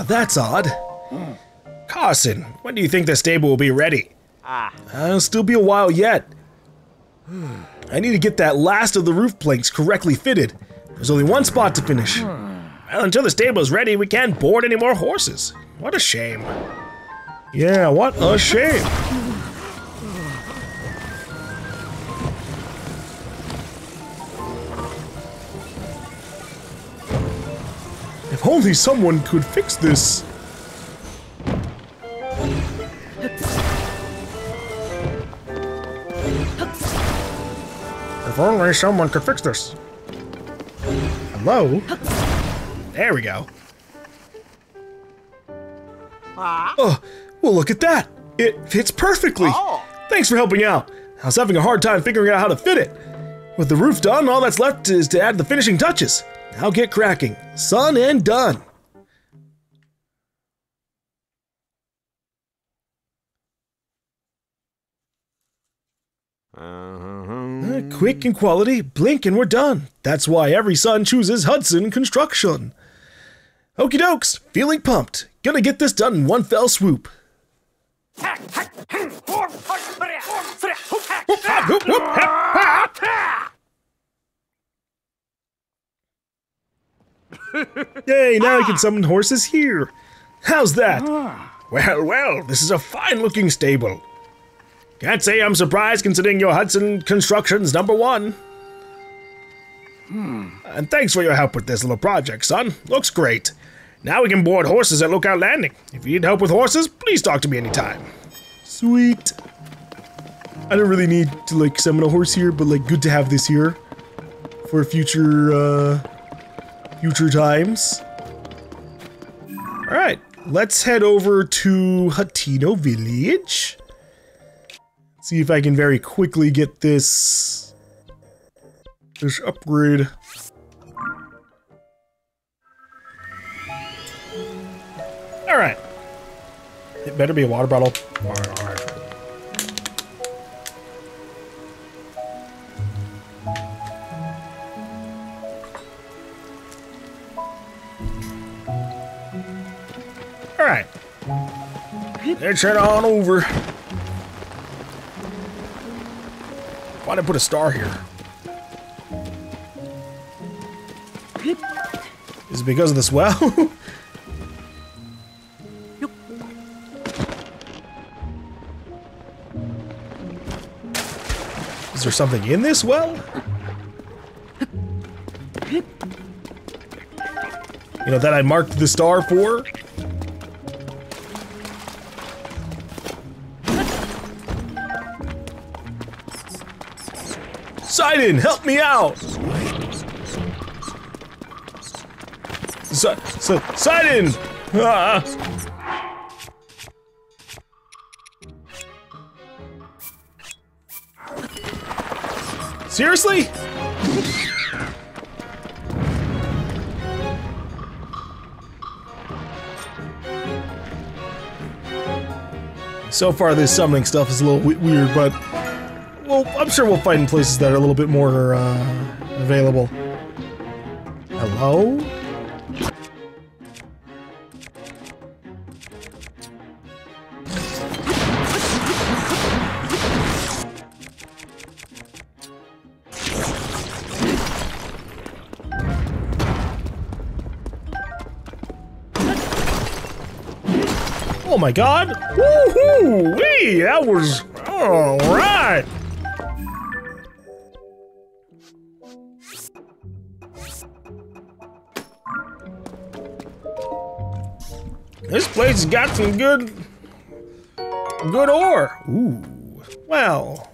That's odd. Carson, when do you think the stable will be ready? It'll still be a while yet. I need to get that last of the roof planks correctly fitted. There's only one spot to finish. Well, until the stable is ready, we can't board any more horses. What a shame. Yeah, what a shame. If only someone could fix this. If only someone could fix this. Hello? There we go. Oh, well, look at that. It fits perfectly. Thanks for helping out. I was having a hard time figuring out how to fit it. With the roof done, all that's left is to add the finishing touches. Now get cracking. Son and done. Quick and quality, blink and we're done. That's why every son chooses Hudson Construction. Okie dokes, feeling pumped. Gonna get this done in one fell swoop. Yay, now I can summon horses here. How's that? Well, well, this is a fine-looking stable. Can't say I'm surprised considering you're Hudson Construction's #1. And thanks for your help with this little project, son. Looks great. Now we can board horses at Lookout Landing. If you need help with horses, please talk to me anytime. Sweet. I don't really need to, like, summon a horse here, but, like, good to have this here for future times. Alright, let's head over to Hatino Village. See if I can very quickly get this upgrade. Alright. It better be a water bottle. Alright. Alright. Let's head on over. Why'd I put a star here? Is it because of this well? Is there something in this well? You know, that I marked the star for? Sidon, help me out! Sidon! Seriously? So far, this summoning stuff is a little weird, but well, I'm sure we'll find places that are a little bit more available. Hello? Oh my god! Woohoo! That was alright! This place has got some good ore. Ooh, well.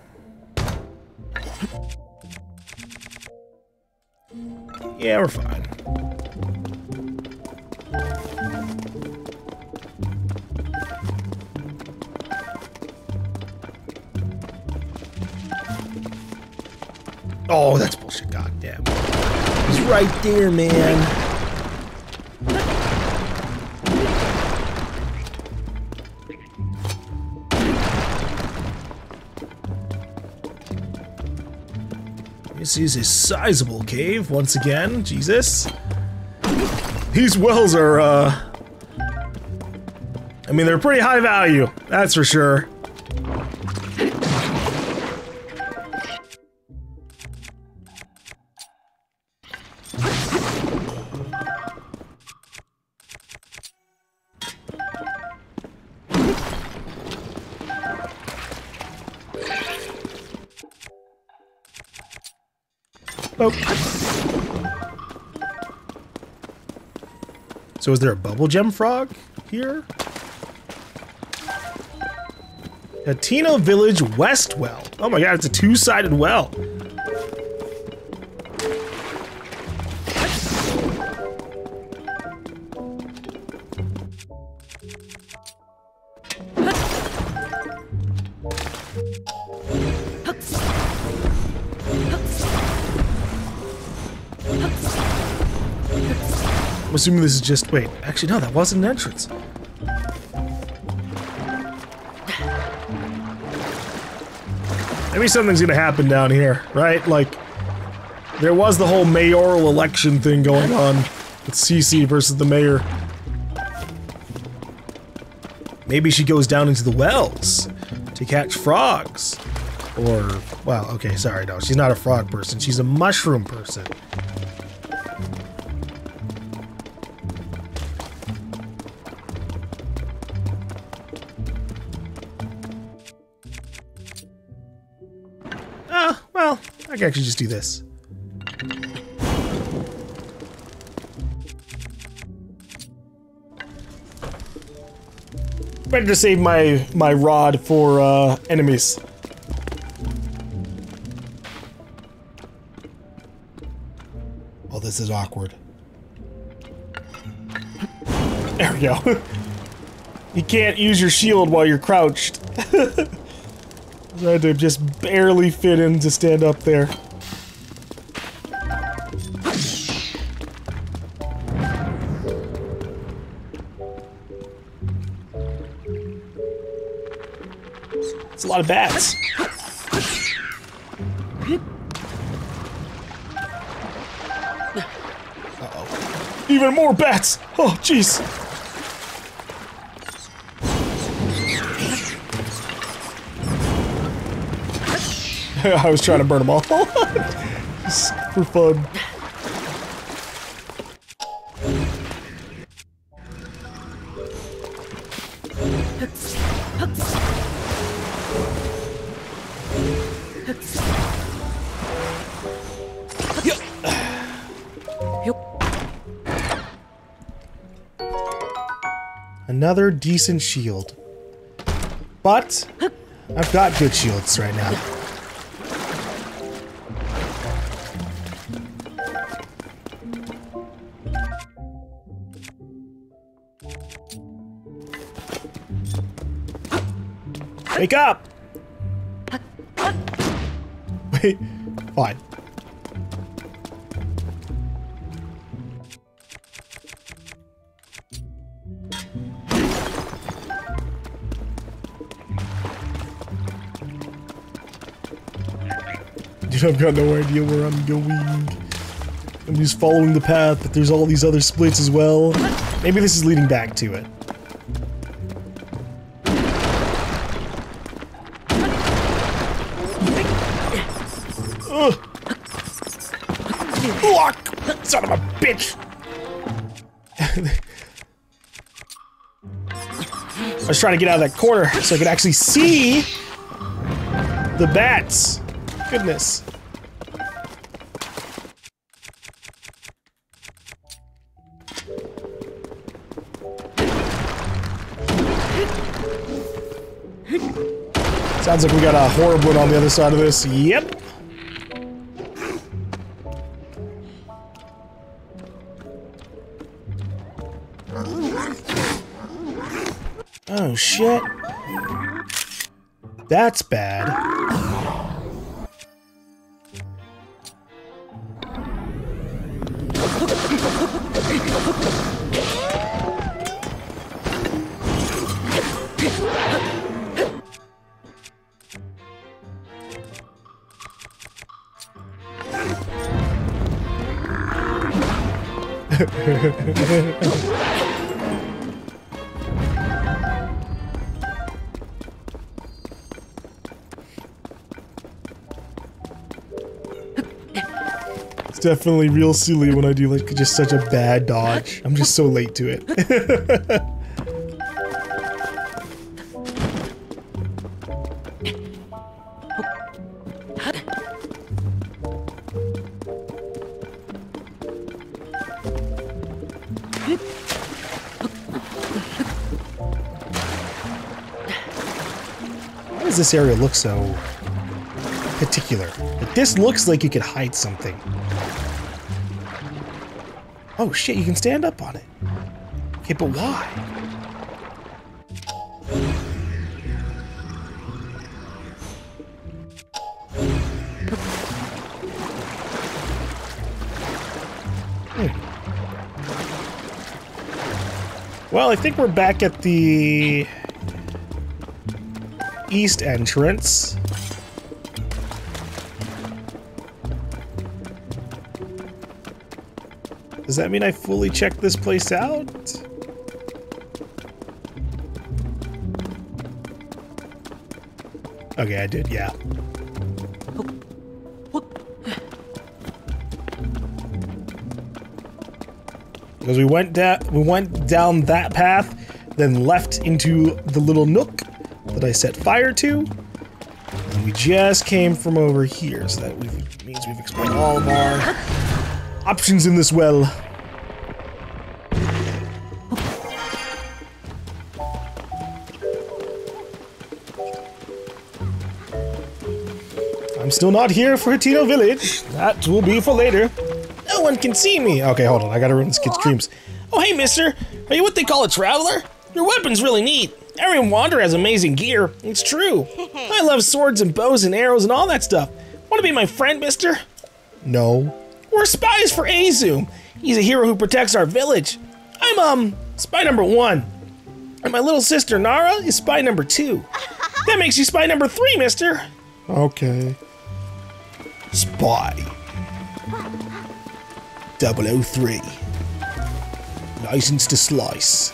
Yeah, we're fine. Oh, that's bullshit, goddamn. He's right there, man. This is a sizable cave once again. Jesus. These wells are I mean, they're pretty high value, that's for sure. Oh. So is there a bubble gem frog here? Hatino Village West Well. Oh my god, it's a two-sided well. I'm assuming this is just, wait, actually no, that wasn't an entrance. Maybe something's gonna happen down here, right? Like, there was the whole mayoral election thing going on with Cece versus the mayor. Maybe she goes down into the wells to catch frogs. Or, well, okay, sorry, no, she's not a frog person, she's a mushroom person. Well, I can actually just do this. Better to save my rod for enemies. Oh, this is awkward. There we go. You can't use your shield while you're crouched. I had to just barely fit in to stand up there. It's a lot of bats. Uh-oh. Even more bats! Oh, jeez. I was trying to burn them all. Just for fun. Another decent shield. But I've got good shields right now. Wake up! Wait, fine. Dude, I've got no idea where I'm going. I'm just following the path, but there's all these other splits as well. Maybe this is leading back to it. Son of a bitch! I was trying to get out of that corner so I could actually see the bats. Goodness. Sounds like we got a Horrible on the other side of this. Yep. Oh shit. That's bad. definitely real silly when I do like just such a bad dodge. I'm just so late to it. Why does this area look so particular? Like, this looks like you could hide something. Oh shit, you can stand up on it. Okay, but why? Well, I think we're back at the east entrance. Does that mean I fully checked this place out? Okay, I did, yeah. Because we went down that path, then left into the little nook that I set fire to, and we just came from over here, so that means we've explored all of our options in this well. I'm still not here for Hatino Village. That will be for later. No one can see me. Okay, hold on. I gotta ruin this kid's dreams. Oh, hey, mister. Are you what they call a traveler? Your weapon's really neat. Every wanderer has amazing gear. It's true. I love swords and bows and arrows and all that stuff. Want to be my friend, mister? No. We're spies for Azum. He's a hero who protects our village. I'm, spy number 1. And my little sister, Nara, is spy number 2. That makes you spy number 3, mister. Okay. Spy 003. License to slice.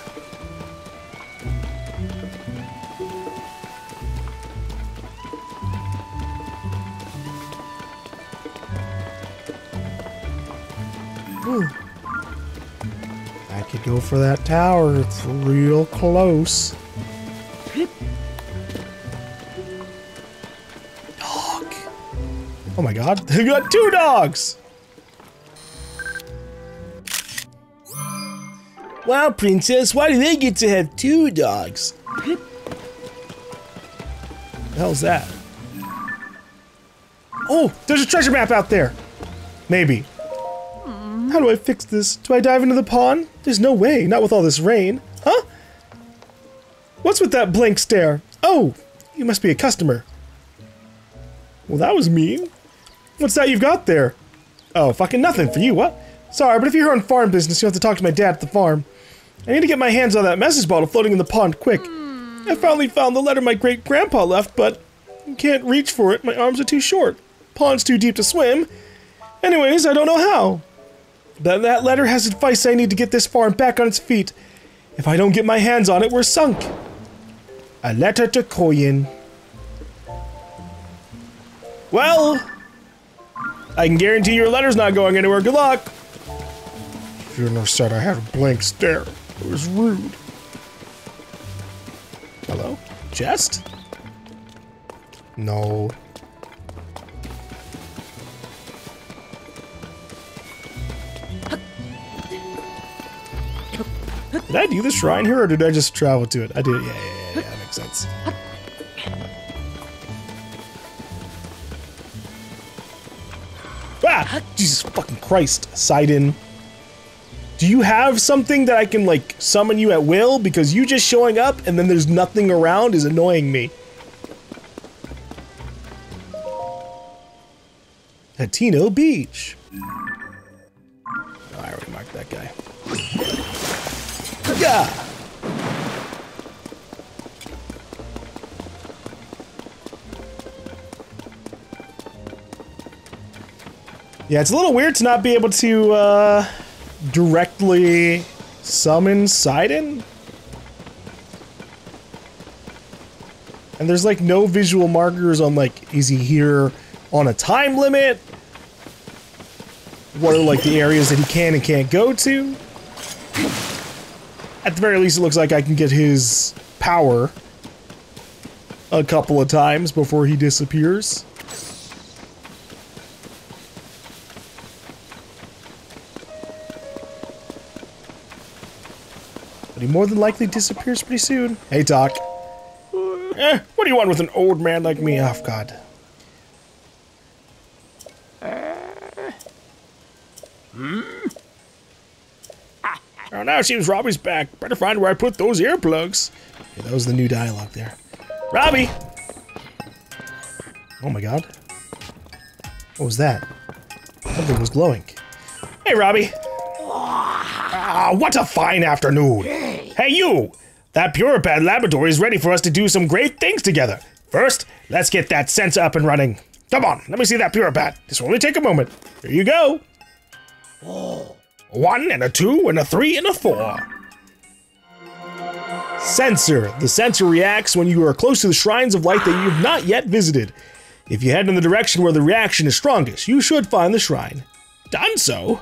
I could go for that tower. It's real close. Dog. Oh my god, they've got 2 dogs! Wow, princess, why do they get to have 2 dogs? What the hell's that? Oh, there's a treasure map out there! Maybe. How do I fix this? Do I dive into the pond? There's no way, not with all this rain. Huh? What's with that blank stare? Oh, you must be a customer. Well, that was mean. What's that you've got there? Oh, fucking nothing for you, what? Sorry, but if you're here on farm business, you'll have to talk to my dad at the farm. I need to get my hands on that message bottle floating in the pond, quick. I finally found the letter my great-grandpa left, but I can't reach for it. My arms are too short. Pond's too deep to swim. Anyways, I don't know how. But that letter has advice I need to get this farm back on its feet. If I don't get my hands on it, we're sunk. A letter to Koyin. Well, I can guarantee your letter's not going anywhere. Good luck. Shouldn't have said I had a blank stare. It was rude. Hello? Chest? No. Did I do the shrine here, or did I just travel to it? I did. Yeah, that makes sense. Ah! Jesus fucking Christ, Sidon. Do you have something that I can, like, summon you at will? Because you just showing up and then there's nothing around is annoying me. Hatino Beach. Oh, I already marked that guy. Yeah. Yeah, it's a little weird to not be able to directly summon Sidon. And there's like no visual markers on like, is he here on a time limit? what are like the areas that he can and can't go to. At the very least, it looks like I can get his power a couple of times before he disappears. But he more than likely disappears pretty soon. Hey, Doc. What do you want with an old man like me? Oh, God. Oh, now it seems Robbie's back. Better find where I put those earplugs. Okay, that was the new dialogue there. Robbie! Oh my God. What was that? Something was glowing. Hey, Robbie. Ah, what a fine afternoon. Hey, you! That Puripad laboratory is ready for us to do some great things together. First, let's get that sensor up and running. Come on, let me see that Puripad. This will only take a moment. Here you go. 1 and a 2 and a 3 and a 4. Sensor. The sensor reacts when you are close to the shrines of light that you have not yet visited. If you head in the direction where the reaction is strongest, you should find the shrine. Done so.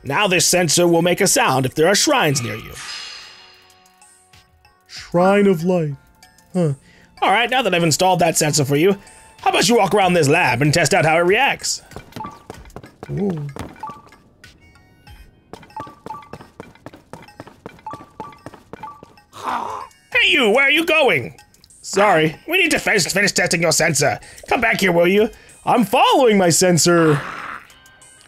Now this sensor will make a sound if there are shrines near you. Shrine of light. Huh. Alright, now that I've installed that sensor for you, how about you walk around this lab and test out how it reacts? Ooh. Hey you, where are you going? Sorry, we need to finish testing your sensor. Come back here, will you? I'm following my sensor.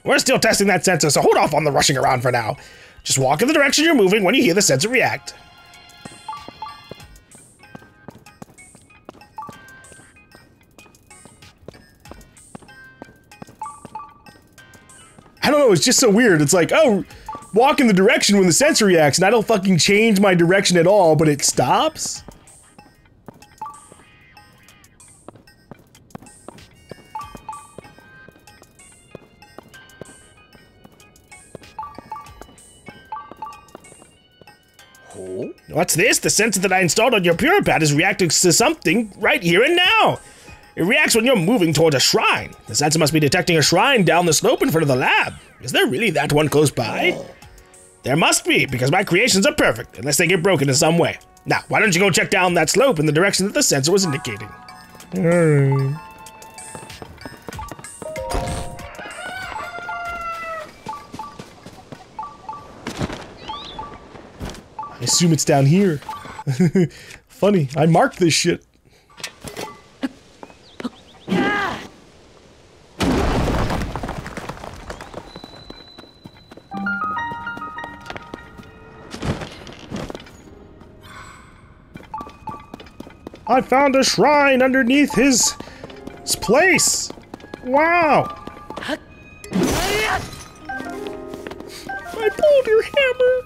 We're still testing that sensor, so hold off on the rushing around for now. Just walk in the direction you're moving when you hear the sensor react. I don't know, it's just so weird. It's like, oh, walk in the direction when the sensor reacts, and I don't fucking change my direction at all, but it stops? Oh, what's this? The sensor that I installed on your Puripad is reacting to something right here and now. It reacts when you're moving towards a shrine. The sensor must be detecting a shrine down the slope in front of the lab. Is there really that one close by? There must be, because my creations are perfect, unless they get broken in some way. Now, why don't you go check down that slope in the direction that the sensor was indicating? Alright. I assume it's down here. Funny, I marked this shit. I found a shrine underneath his place. Wow. I pulled your hammer.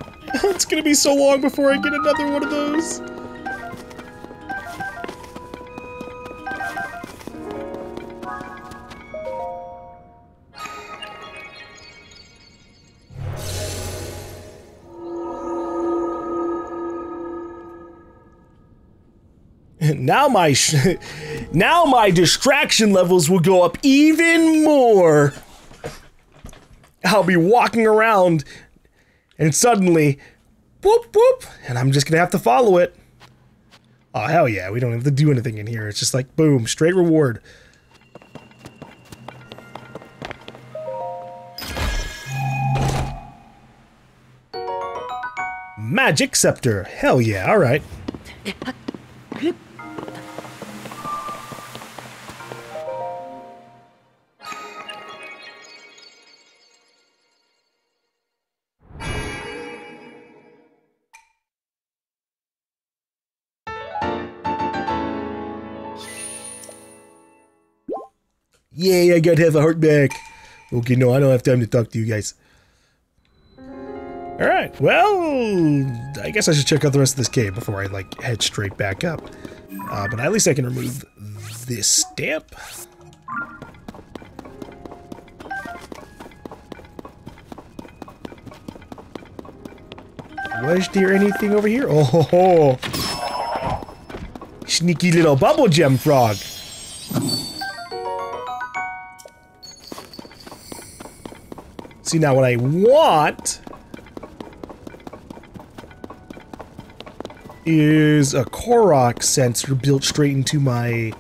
It's gonna be so long before I get another one of those. Now my distraction levels will go up even more. I'll be walking around and suddenly, whoop whoop, and I'm just gonna have to follow it. Oh hell yeah, we don't have to do anything in here. It's just like boom, straight reward. Magic scepter, hell yeah, all right. Yay, I got half a heart back. Okay, no, I don't have time to talk to you guys. Alright, well, I guess I should check out the rest of this cave before I, like, head straight back up. But at least I can remove this stamp. Was there anything over here? Oh, ho, ho. Sneaky little bubble gem frog. See, now what I want is a Korok sensor built straight into my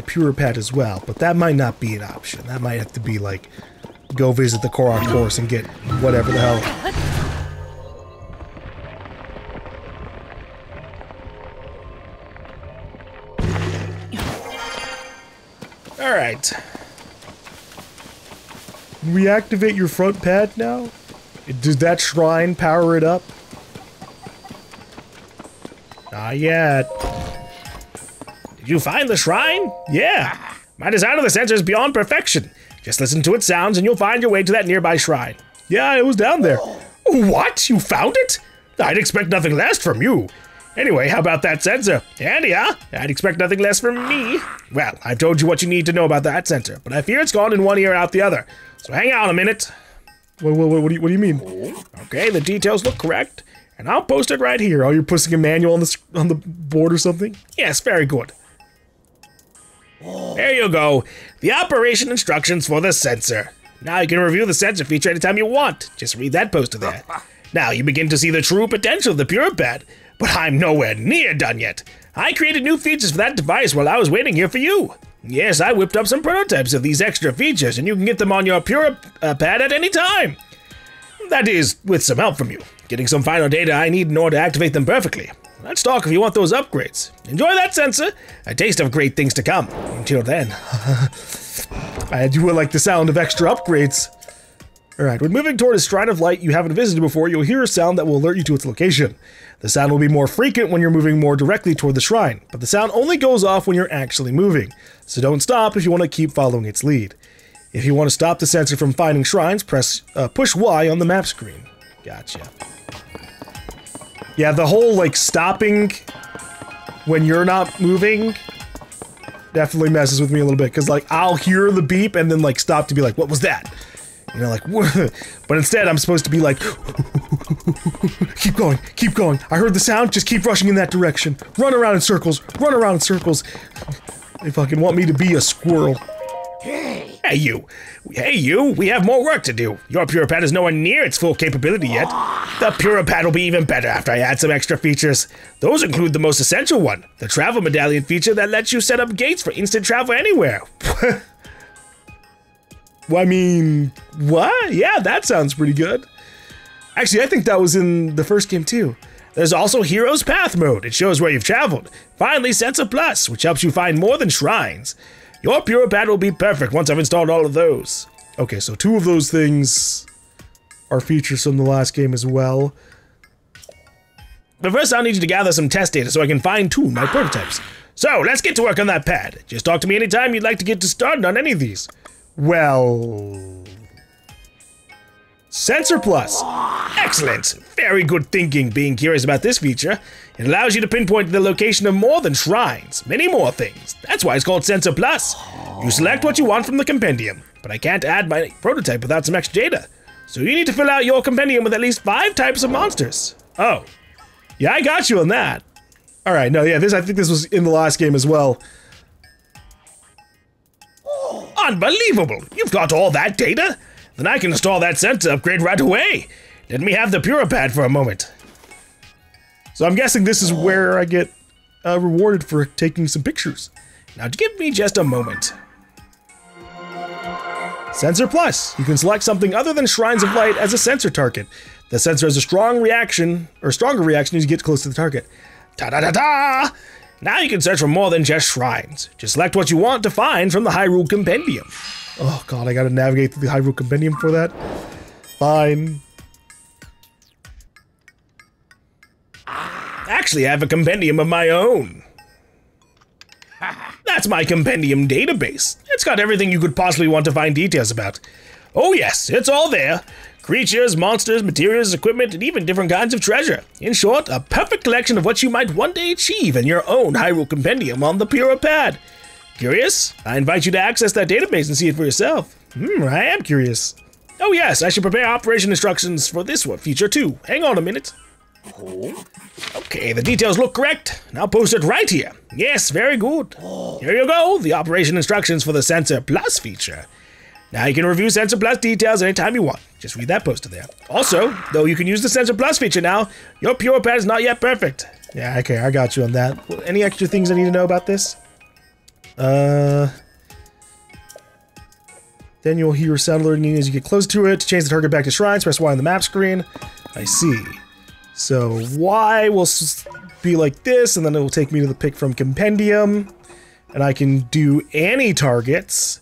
Pure Pad as well, but that might not be an option. That might have to be like, go visit the Korok course and get whatever the hell. Alright. Reactivate your front pad now? Does that shrine power it up? Not yet. Did you find the shrine? Yeah. My design of the sensor is beyond perfection. Just listen to its sounds and you'll find your way to that nearby shrine. Yeah, it was down there. What? You found it? I'd expect nothing less from you. Anyway, how about that sensor? Handy, huh? I'd expect nothing less from me. Well, I've told you what you need to know about that sensor, but I fear it's gone in one ear out the other. So hang on a minute. What do you mean? Okay, the details look correct, and I'll post it right here. Oh, you're posting a manual on the board or something? Yes, very good. There you go. The operation instructions for the sensor. Now you can review the sensor feature anytime you want. Just read that poster there. Now you begin to see the true potential of the Pure Pad. But I'm nowhere near done yet. I created new features for that device while I was waiting here for you. Yes, I whipped up some prototypes of these extra features, and you can get them on your Pure Pad at any time. That is, with some help from you. Getting some final data I need in order to activate them perfectly. Let's talk if you want those upgrades. Enjoy that sensor. A taste of great things to come. Until then. I do like the sound of extra upgrades. Alright, when moving toward a shrine of light you haven't visited before, you'll hear a sound that will alert you to its location. The sound will be more frequent when you're moving more directly toward the shrine, but the sound only goes off when you're actually moving, so don't stop if you want to keep following its lead. If you want to stop the sensor from finding shrines, push Y on the map screen. Gotcha. Yeah, the whole, like, stopping when you're not moving definitely messes with me a little bit, because, like, I'll hear the beep and then, like, stop to be like, what was that? You know, like, but instead I'm supposed to be like, keep going, keep going. I heard the sound, just keep rushing in that direction. Run around in circles, run around in circles. They fucking want me to be a squirrel. Hey you, we have more work to do. Your Pure Pad is nowhere near its full capability yet. The Pure Pad will be even better after I add some extra features. Those include the most essential one, the travel medallion feature that lets you set up gates for instant travel anywhere. Well, I mean, what? Yeah, that sounds pretty good. Actually, I think that was in the first game too. There's also Hero's Path mode. It shows where you've traveled. Finally, Sensor Plus, which helps you find more than shrines. Your Pure Pad will be perfect once I've installed all of those. Okay, so 2 of those things are features from the last game as well. But first I'll need you to gather some test data so I can fine-tune my prototypes. So, let's get to work on that pad. Just talk to me anytime you'd like to get started on any of these. Well... Sensor Plus. Excellent. Very good thinking being curious about this feature. It allows you to pinpoint the location of more than shrines, many more things. That's why it's called Sensor Plus. You select what you want from the compendium, but I can't add my prototype without some extra data. So you need to fill out your compendium with at least 5 types of monsters. Oh. Yeah, I got you on that. Alright, no, yeah, I think this was in the last game as well. Unbelievable! You've got all that data? Then I can install that sensor upgrade right away. Let me have the Pure Pad for a moment. So I'm guessing this is where I get rewarded for taking some pictures. Now give me just a moment. Sensor Plus. You can select something other than Shrines of Light as a sensor target. The sensor has a strong reaction, or stronger reaction as you get close to the target. Ta-da-da-da! Now you can search for more than just shrines. Just select what you want to find from the Hyrule Compendium. Oh god, I gotta navigate through the Hyrule Compendium for that. Fine. Actually, I have a compendium of my own. That's my compendium database. It's got everything you could possibly want to find details about. Oh yes, it's all there. Creatures, monsters, materials, equipment, and even different kinds of treasure. In short, a perfect collection of what you might one day achieve in your own Hyrule Compendium on the Pure Pad. Curious? I invite you to access that database and see it for yourself. I am curious. Oh yes, I should prepare operation instructions for this one feature too. Hang on a minute. Okay, the details look correct. Now post it right here. Yes, very good. Here you go, the operation instructions for the Sensor Plus feature. Now you can review Sensor Plus details anytime you want. Just read that poster there. Also, though you can use the Sensor Plus feature now, your pure pad is not yet perfect. Yeah, okay, I got you on that. Any extra things I need to know about this? Then you'll hear sound alerting as you get close to it. To change the target back to shrines, press Y on the map screen. I see. So Y will be like this, and then it will take me to the pick from Compendium. And I can do any targets.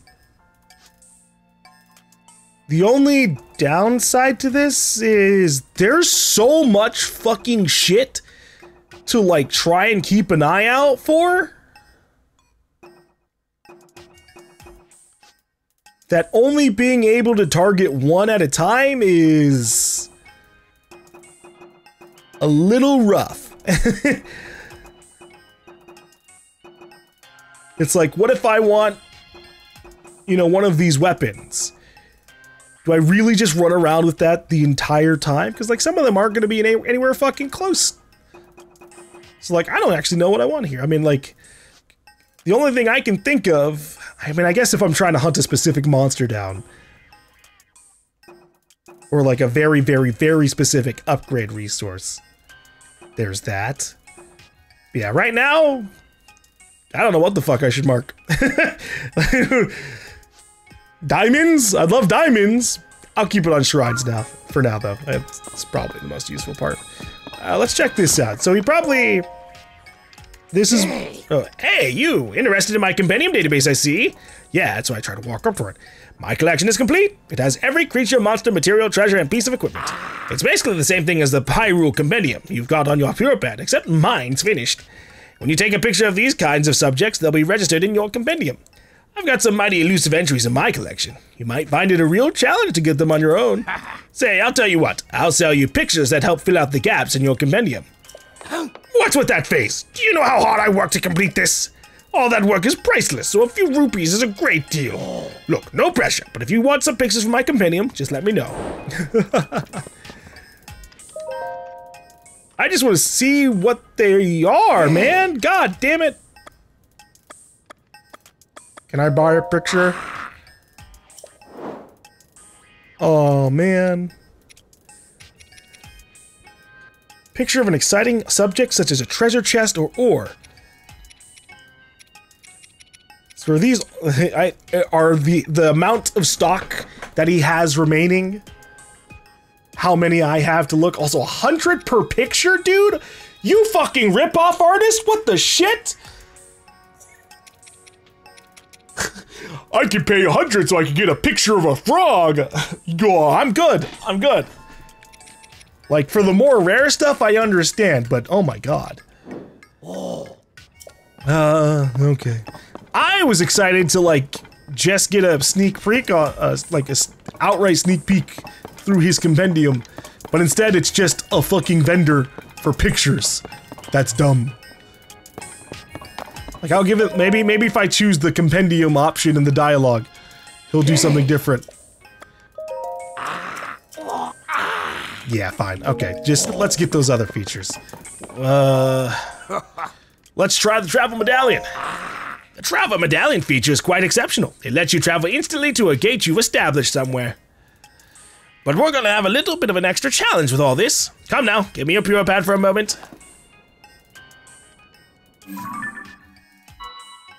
The only downside to this is there's so much fucking shit to like try and keep an eye out for that only being able to target one at a time is a little rough. It's like, what if I want, you know, one of these weapons? Do I really just run around with that the entire time? Because, like, some of them aren't going to be anywhere fucking close. So, like, I don't actually know what I want here. I mean, like, the only thing I can think of... I mean, I guess if I'm trying to hunt a specific monster down. Or, like, a very, very, very specific upgrade resource. There's that. But yeah, right now... I don't know what the fuck I should mark. Diamonds? I love diamonds. I'll keep it on shrines now. For now, though. It's probably the most useful part. Let's check this out. So he probably... This is... Oh, hey, you! Interested in my compendium database, I see. Yeah, that's why I try to walk up for it. My collection is complete. It has every creature, monster, material, treasure, and piece of equipment. It's basically the same thing as the Hyrule compendium you've got on your pure pad, except mine's finished. When you take a picture of these kinds of subjects, they'll be registered in your compendium. I've got some mighty elusive entries in my collection. You might find it a real challenge to get them on your own. Say, I'll tell you what. I'll sell you pictures that help fill out the gaps in your compendium. What's with that face? Do you know how hard I worked to complete this? All that work is priceless, so a few rupees is a great deal. Look, no pressure, but if you want some pictures from my compendium, just let me know. I just want to see what they are, man. God damn it. Can I buy a picture? Oh, man. Picture of an exciting subject such as a treasure chest or ore. So are these are the amount of stock that he has remaining? How many I have to look? Also, 100 per picture, dude? You fucking rip-off artist? What the shit? I can pay 100 so I can get a picture of a frog. Oh, I'm good. I'm good. Like, for the more rare stuff, I understand, but oh my god. Okay. I was excited to, like, just get a sneak peek, like, a outright sneak peek through his compendium, but instead it's just a fucking vendor for pictures. That's dumb. Like, I'll give it, maybe if I choose the compendium option in the dialogue, he'll do something different. Yeah, fine. Okay, just let's get those other features. Let's try the travel medallion. The travel medallion feature is quite exceptional. It lets you travel instantly to a gate you've established somewhere. But we're gonna have a little bit of an extra challenge with all this. Come now, give me your pure pad for a moment.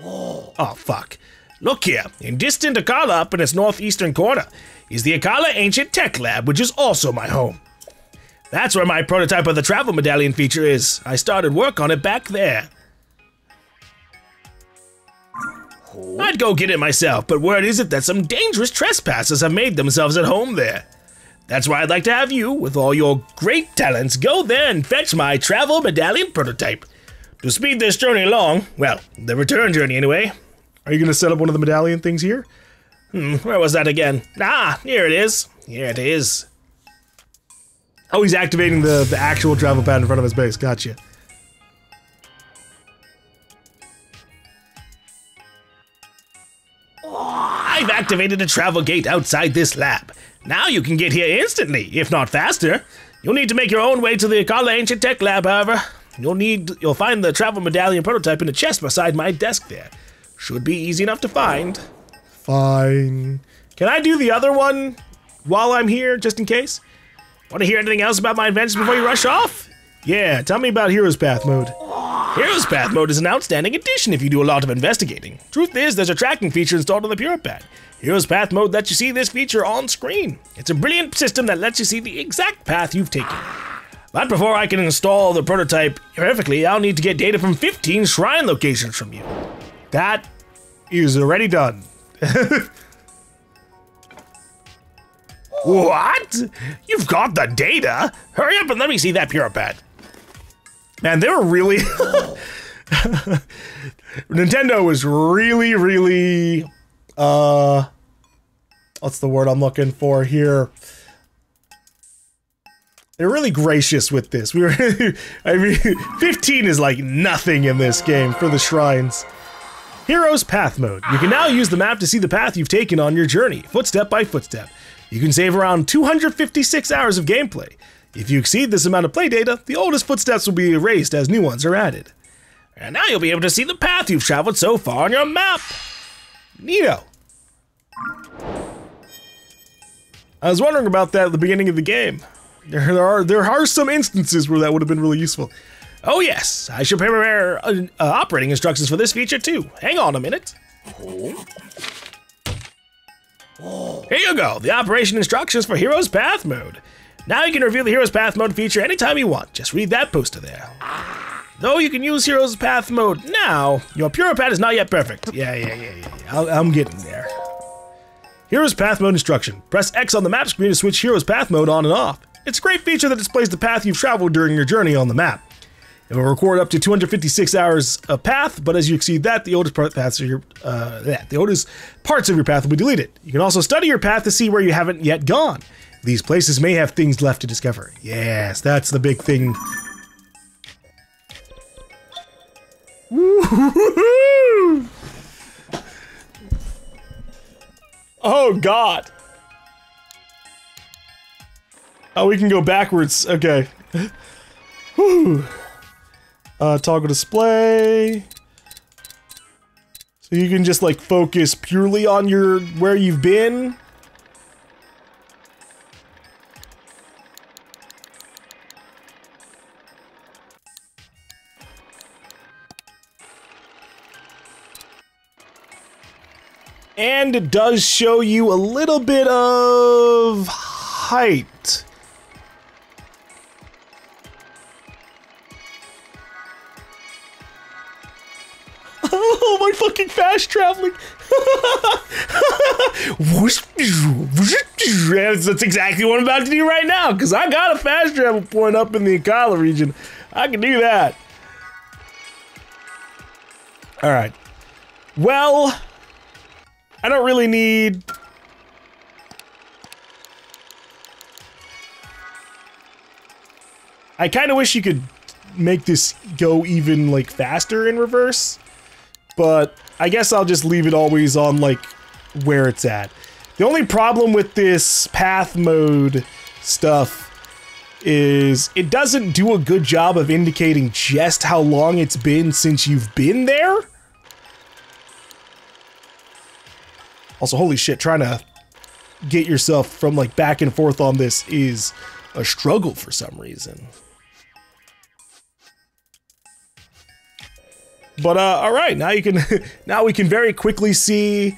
Oh, fuck. Look here, in distant Akala up in its northeastern corner is the Akala Ancient Tech Lab, which is also my home. That's where my prototype of the travel medallion feature is. I started work on it back there. I'd go get it myself, but word is it that some dangerous trespassers have made themselves at home there. That's why I'd like to have you, with all your great talents, go there and fetch my travel medallion prototype. To speed this journey along, well, the return journey anyway. Are you gonna set up one of the medallion things here? Where was that again? Ah, here it is. Here it is. Oh, he's activating the actual travel pad in front of his base. Gotcha. I've activated a travel gate outside this lab. Now you can get here instantly, if not faster. You'll need to make your own way to the Akala Ancient Tech Lab, however. You'll find the travel medallion prototype in a chest beside my desk there. Should be easy enough to find. Fine. Can I do the other one while I'm here, just in case? Want to hear anything else about my adventures before you rush off? Yeah, tell me about Hero's Path mode. Hero's Path mode is an outstanding addition if you do a lot of investigating. Truth is, there's a tracking feature installed on the Pure Pad. Hero's Path mode lets you see this feature on screen. It's a brilliant system that lets you see the exact path you've taken. But before I can install the prototype perfectly, I'll need to get data from 15 shrine locations from you. That is already done. What? You've got the data? Hurry up and let me see that Pure Pad. Man, they were really... Nintendo was really... what's the word I'm looking for here? They're really gracious with this. We were... I mean, 15 is like nothing in this game for the shrines. Hero's Path mode. You can now use the map to see the path you've taken on your journey, footstep by footstep. You can save around 256 hours of gameplay. If you exceed this amount of play data, the oldest footsteps will be erased as new ones are added. And now you'll be able to see the path you've traveled so far on your map. Neato. I was wondering about that at the beginning of the game. There are some instances where that would have been really useful. Oh yes, I should prepare operating instructions for this feature too. Hang on a minute. Here you go, the operation instructions for Hero's Path mode. Now you can review the Hero's Path mode feature anytime you want. Just read that poster there. Though you can use Hero's Path mode now, your Pure Pad is not yet perfect. Yeah. I'm getting there. Hero's Path mode instruction. Press X on the map screen to switch Hero's Path mode on and off. It's a great feature that displays the path you've traveled during your journey on the map. It will record up to 256 hours of path, but as you exceed that, the oldest parts of your path will be deleted. You can also study your path to see where you haven't yet gone. These places may have things left to discover. Yes, that's the big thing. Woo-hoo-hoo-hoo! Oh God. Oh, we can go backwards. Okay. Whew. Toggle display. So you can just like focus purely on where you've been. And it does show you a little bit of height. Oh, my fucking fast traveling. That's exactly what I'm about to do right now, because I got a fast travel point up in the Akala region. I can do that. Alright. Well, I don't really need... I kind of wish you could make this go even, like, faster in reverse. But I guess I'll just leave it always on, like, where it's at. The only problem with this path mode stuff is it doesn't do a good job of indicating just how long it's been since you've been there. Also, holy shit, trying to get yourself from, like, back and forth on this is a struggle for some reason. But, alright, now you can, now we can very quickly see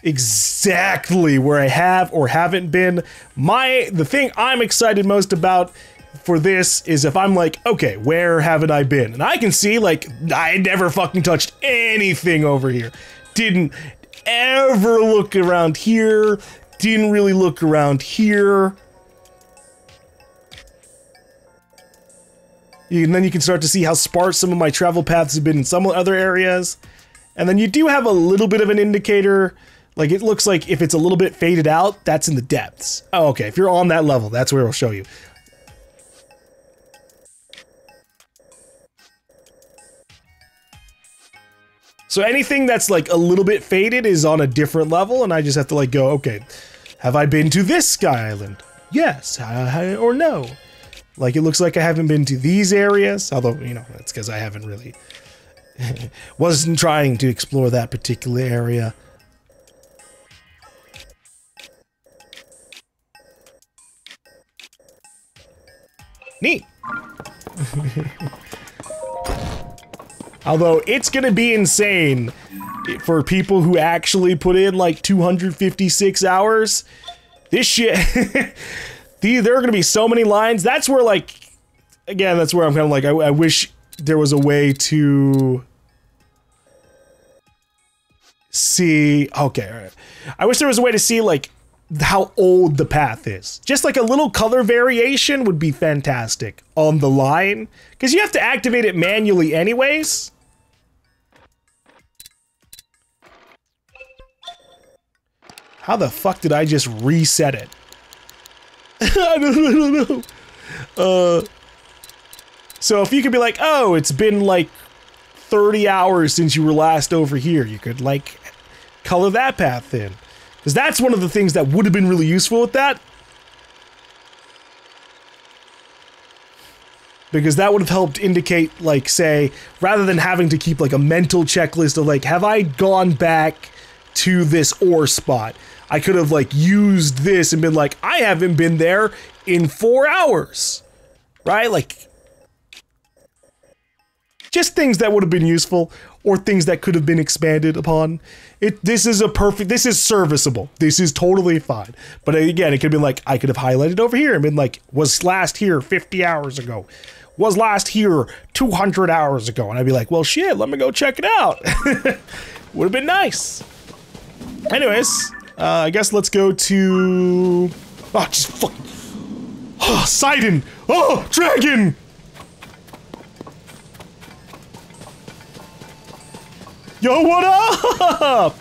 exactly where I have or haven't been. The thing I'm excited most about for this is if I'm like, okay, where haven't I been? And I can see, like, I never fucking touched anything over here. Didn't ever look around here. Didn't really look around here. And then you can start to see how sparse some of my travel paths have been in some other areas. And then you do have a little bit of an indicator. Like, it looks like if it's a little bit faded out, that's in the depths. Oh, okay. If you're on that level, that's where it'll show you. So anything that's, like, a little bit faded is on a different level, and I just have to, like, go, okay, have I been to this Sky Island? Yes, or no. Like, it looks like I haven't been to these areas, although, you know, that's because I haven't really... wasn't trying to explore that particular area. Neat. Although, it's gonna be insane for people who actually put in like 256 hours. This shit, there are gonna be so many lines. That's where like, again, that's where I'm kind of like, I wish there was a way to see, okay, all right. I wish there was a way to see like how old the path is. Just like a little color variation would be fantastic on the line, because you have to activate it manually anyways. How the fuck did I just reset it? I don't know. So if you could be like, oh, it's been like 30 hours since you were last over here, you could like color that path in. Because that's one of the things that would have been really useful with that. Because that would have helped indicate, like, say, rather than having to keep like a mental checklist of like, have I gone back to this ore spot? I could have like used this and been like, I haven't been there in 4 hours, right? Like, just things that would have been useful, or things that could have been expanded upon. This is serviceable. This is totally fine. But again, it could have been like, I could have highlighted over here and been like, was last here 50 hours ago. Was last here 200 hours ago. And I'd be like, well, shit, let me go check it out. Would have been nice. Anyways, I guess let's go to... Oh, just fucking... Oh, Sidon! Oh, dragon! Yo, what up?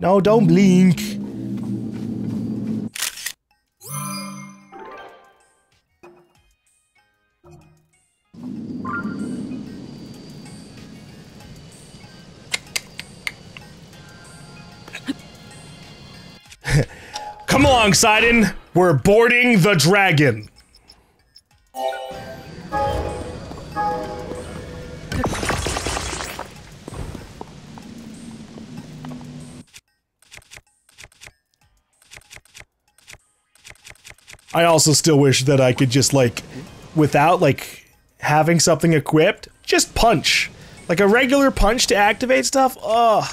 No, don't blink. Come along, Sidon. We're boarding the dragon. I also still wish that I could just like, without like having something equipped, just punch. Like a regular punch to activate stuff. Ugh.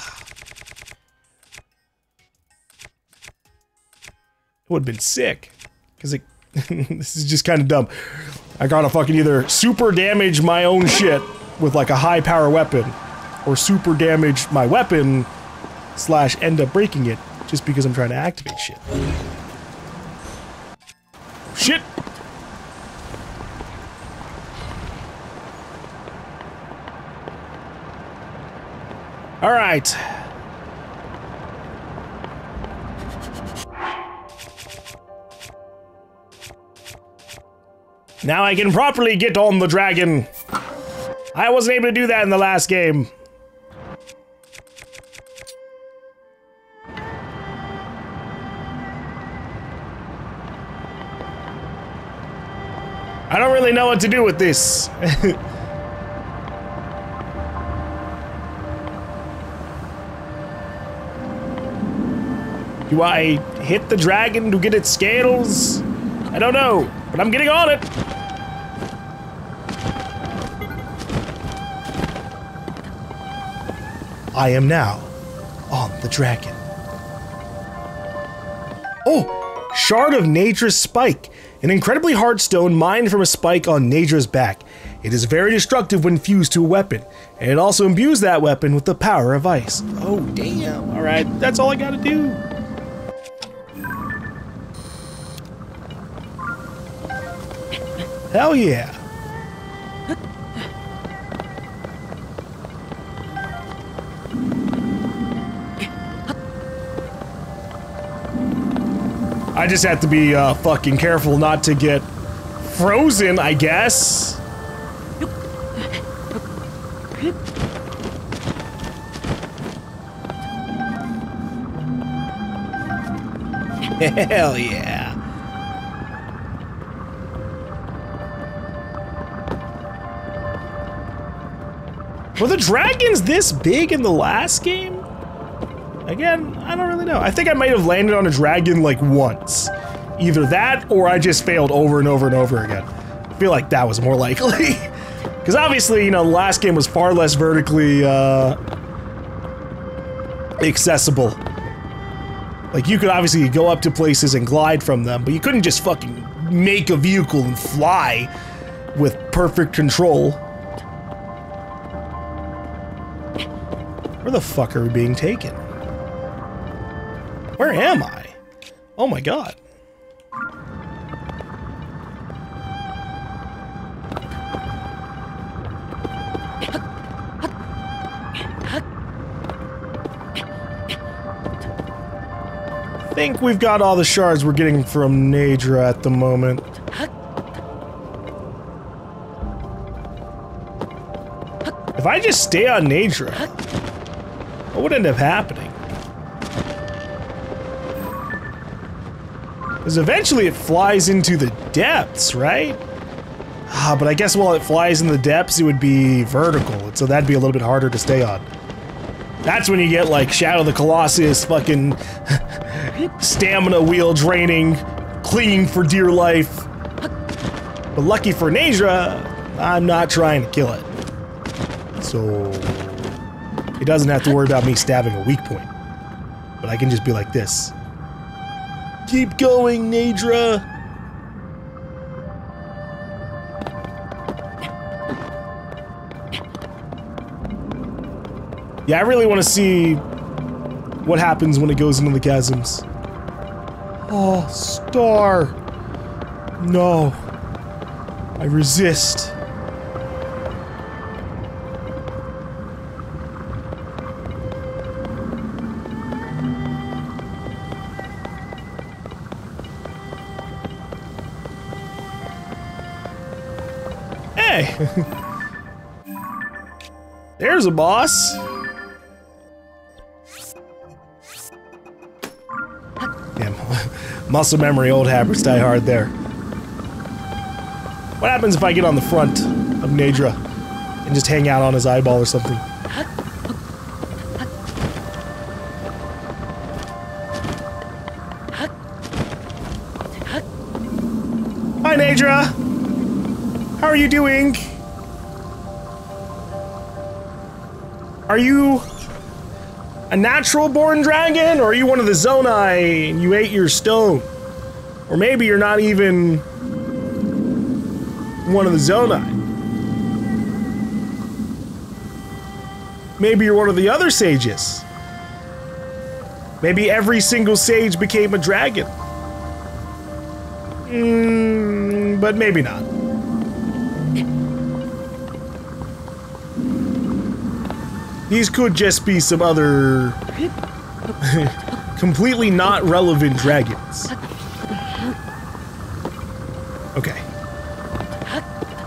It would have been sick. Because it this is just kind of dumb. I gotta fucking either super damage my own shit with like a high power weapon, or super damage my weapon / end up breaking it just because I'm trying to activate shit. Shit! Alright. Now I can properly get on the dragon. I wasn't able to do that in the last game. I don't really know what to do with this. Do I hit the dragon to get its scales? I don't know, but I'm getting on it. I am now on the dragon. Oh, Shard of Nadra's Spike. An incredibly hard stone mined from a spike on Nadra's back. It is very destructive when fused to a weapon, and it also imbues that weapon with the power of ice. Oh, damn. Alright, that's all I gotta do. Hell yeah. I just have to be fucking careful not to get frozen, I guess. Hell yeah. Were the dragons this big in the last game? Again, I don't really know. I think I might have landed on a dragon like once. Either that, or I just failed over and over and over again. I feel like that was more likely. Because obviously, you know, the last game was far less vertically, accessible. Like, you could obviously go up to places and glide from them, but you couldn't just fucking make a vehicle and fly with perfect control. Where the fuck are we being taken? Where am I? Oh my god. I think we've got all the shards we're getting from Naydra at the moment. If I just stay on Naydra, what would end up happening? Because eventually it flies into the depths, right? Ah, but I guess while it flies in the depths, it would be vertical, so that'd be a little bit harder to stay on. That's when you get like Shadow the Colossus, fucking stamina wheel draining, clinging for dear life. But lucky for Naydra, I'm not trying to kill it. So it doesn't have to worry about me stabbing a weak point. But I can just be like this. Keep going, Naydra! Yeah, I really want to see what happens when it goes into the chasms. Oh, star! No. I resist. There's a boss. Damn. Muscle memory, old habits die hard there. What happens if I get on the front of Naydra and just hang out on his eyeball or something? Hi, Naydra! How are you doing? Are you a natural-born dragon, or are you one of the Zonai and you ate your stone? Or maybe you're not even one of the Zonai. Maybe you're one of the other sages. Maybe every single sage became a dragon. But maybe not. These could just be some other completely not relevant dragons. Okay.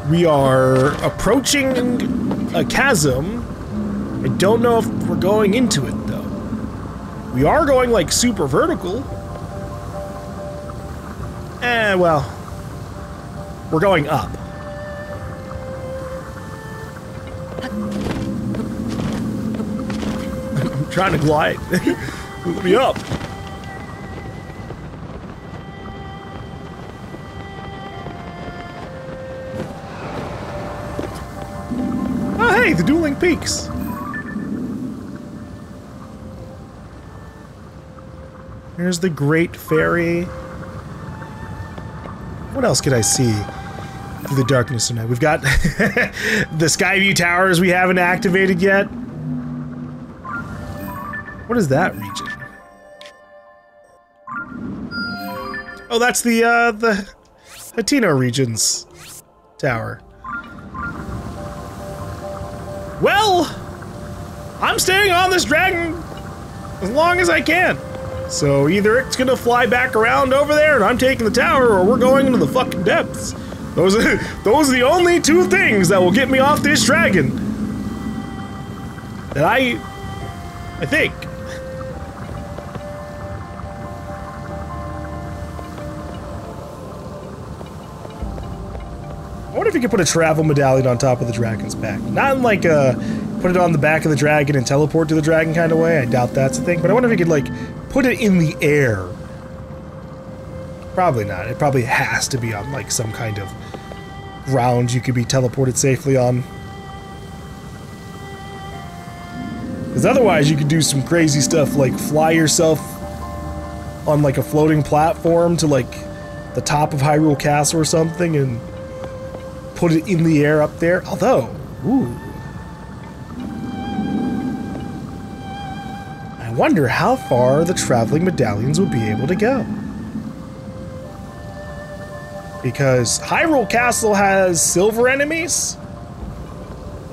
We are approaching a chasm. I don't know if we're going into it, though. We are going, like, super vertical. Well, we're going up. I'm trying to glide. Let me up. Oh, hey, the dueling peaks. Here's the Great Fairy. What else could I see through the darkness tonight? We've got the Skyview Towers we haven't activated yet. What is that region? Oh, that's the Hatino region's tower. Well, I'm staying on this dragon as long as I can. So either it's gonna fly back around over there and I'm taking the tower, or we're going into the fucking depths. Those are the only two things that will get me off this dragon. That I think. I wonder if you could put a travel medallion on top of the dragon's back. Not in like a put it on the back of the dragon and teleport to the dragon kind of way. I doubt that's a thing, but I wonder if you could, like, put it in the air. Probably not. It probably has to be on, like, some kind of ground you could be teleported safely on. Because otherwise you could do some crazy stuff, like fly yourself on, like, a floating platform to, like, the top of Hyrule Castle or something and put it in the air up there. Although, ooh. I wonder how far the traveling medallions would be able to go. Because Hyrule Castle has silver enemies.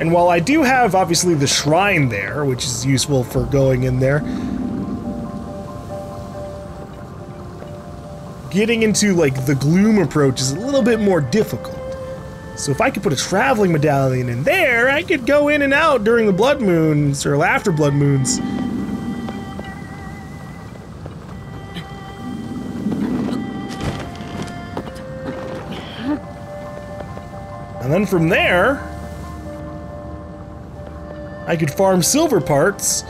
And while I do have, obviously, the shrine there, which is useful for going in there, getting into, like, the Gloom approach is a little bit more difficult. So if I could put a traveling medallion in there, I could go in and out during the blood moons, or after blood moons. And then from there, I could farm silver parts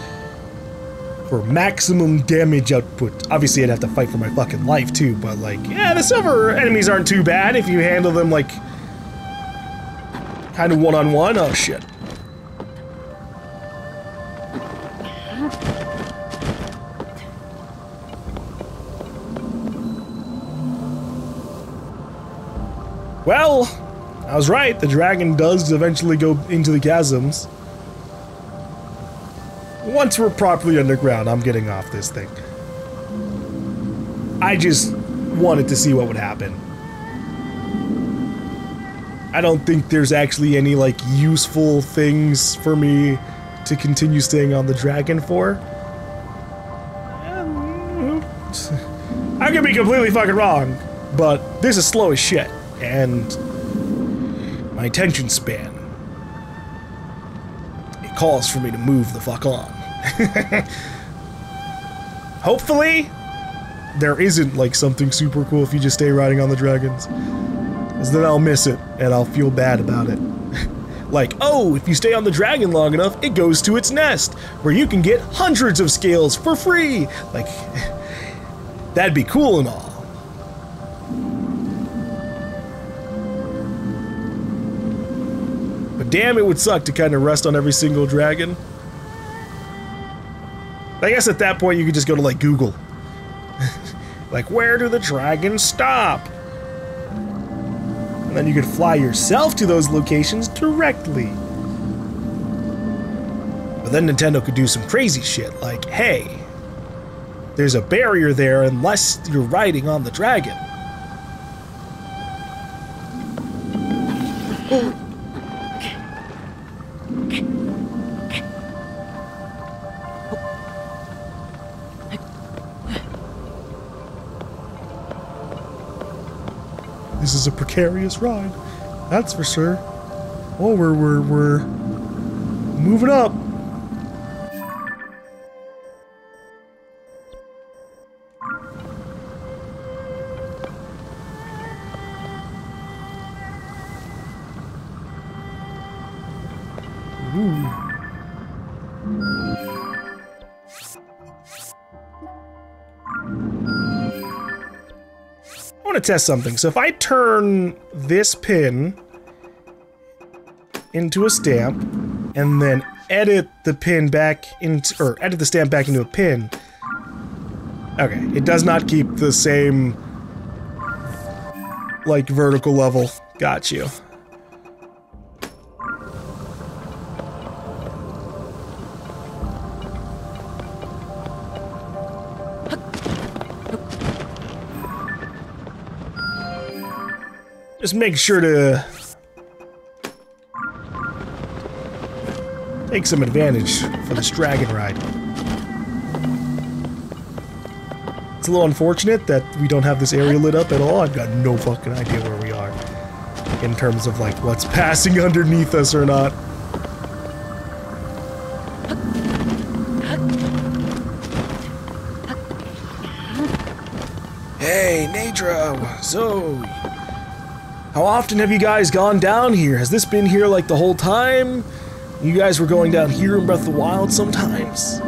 for maximum damage output. Obviously, I'd have to fight for my fucking life, too, but, like, yeah, the silver enemies aren't too bad if you handle them, like, kind of one-on-one. Oh, shit. Well, I was right. The dragon does eventually go into the chasms. Once we're properly underground, I'm getting off this thing. I just wanted to see what would happen. I don't think there's actually any, like, useful things for me to continue staying on the dragon for. I could be completely fucking wrong, but this is slow as shit, and my attention span, it calls for me to move the fuck on. Hopefully, there isn't, like, something super cool if you just stay riding on the dragons. Because then I'll miss it, and I'll feel bad about it. Like, oh, if you stay on the dragon long enough, it goes to its nest, where you can get hundreds of scales for free! Like, that'd be cool and all. But damn, it would suck to kind of rest on every single dragon. I guess at that point you could just go to, like, Google. Like, where do the dragons stop? And then you could fly yourself to those locations directly. But then Nintendo could do some crazy shit, like, hey, there's a barrier there unless you're riding on the dragon. This is a precarious ride, that's for sure. Oh, we're moving up. Ooh. I want to test something. So if I turn this pin into a stamp and then edit the pin back into, or edit the stamp back into a pin. Okay, it does not keep the same, like, vertical level. Got you. Just make sure to take some advantage for this dragon ride. It's a little unfortunate that we don't have this area lit up at all. I've got no fucking idea where we are in terms of, like, what's passing underneath us or not. Hey, Nadra, Zoe. How often have you guys gone down here? Has this been here, like, the whole time? You guys were going down here in Breath of the Wild sometimes?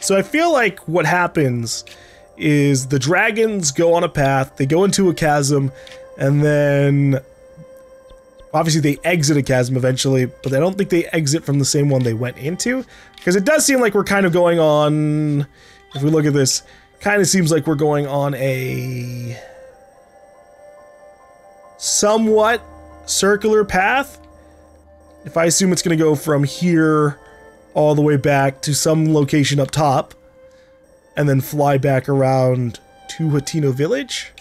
So I feel like what happens is the dragons go on a path, they go into a chasm, and then obviously they exit a chasm eventually, but I don't think they exit from the same one they went into, because it does seem like we're kind of going on, if we look at this, kind of seems like we're going on a somewhat circular path. If I assume it's going to go from here all the way back to some location up top, and then fly back around to Hateno Village.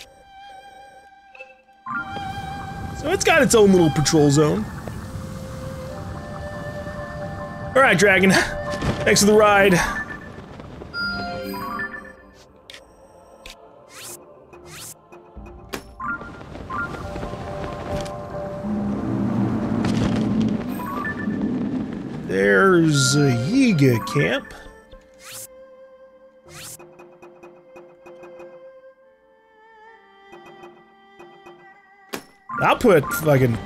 So it's got its own little patrol zone. Alright, Dragon. Thanks for the ride. There's a Yiga camp. I'll put fucking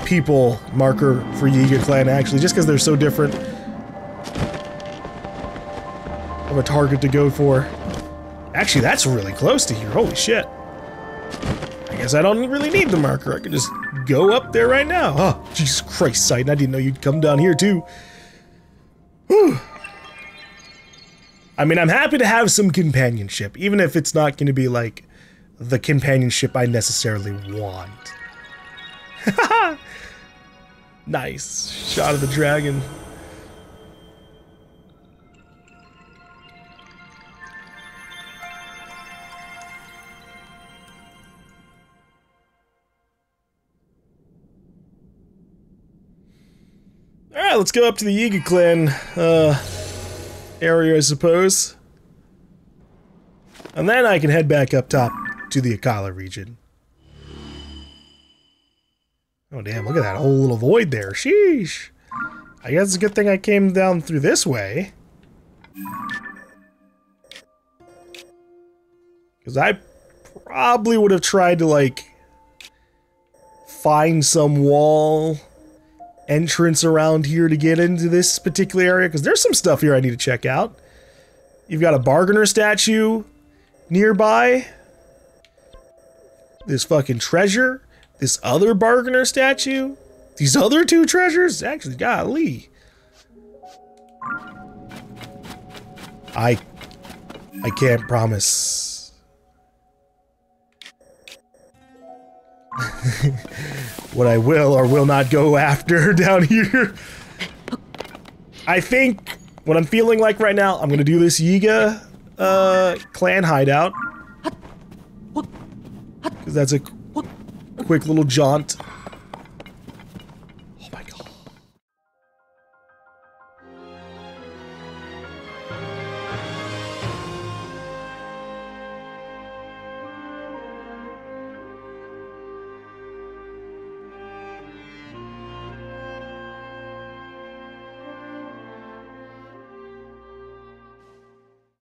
people marker for Yiga clan actually, just because they're so different of a target to go for. Actually, that's really close to here. Holy shit. I guess I don't really need the marker. I can just go up there right now. Oh, Jesus Christ, Sight. I didn't know you'd come down here too. Whew. I mean, I'm happy to have some companionship, even if it's not going to be like the companionship I necessarily want. Nice shot of the dragon. Alright, let's go up to the Yiga clan area, I suppose. And then I can head back up top to the Akala region. Oh damn, look at that whole little void there. Sheesh. I guess it's a good thing I came down through this way. Because I probably would have tried to, like, find some wall entrance around here to get into this particular area. Because there's some stuff here I need to check out. You've got a bargainer statue nearby. This fucking treasure. This other bargainer statue? These other two treasures? Actually, golly. I can't promise. What I will or will not go after down here. I think what I'm feeling like right now, I'm gonna do this Yiga clan hideout. Because that's a quick little jaunt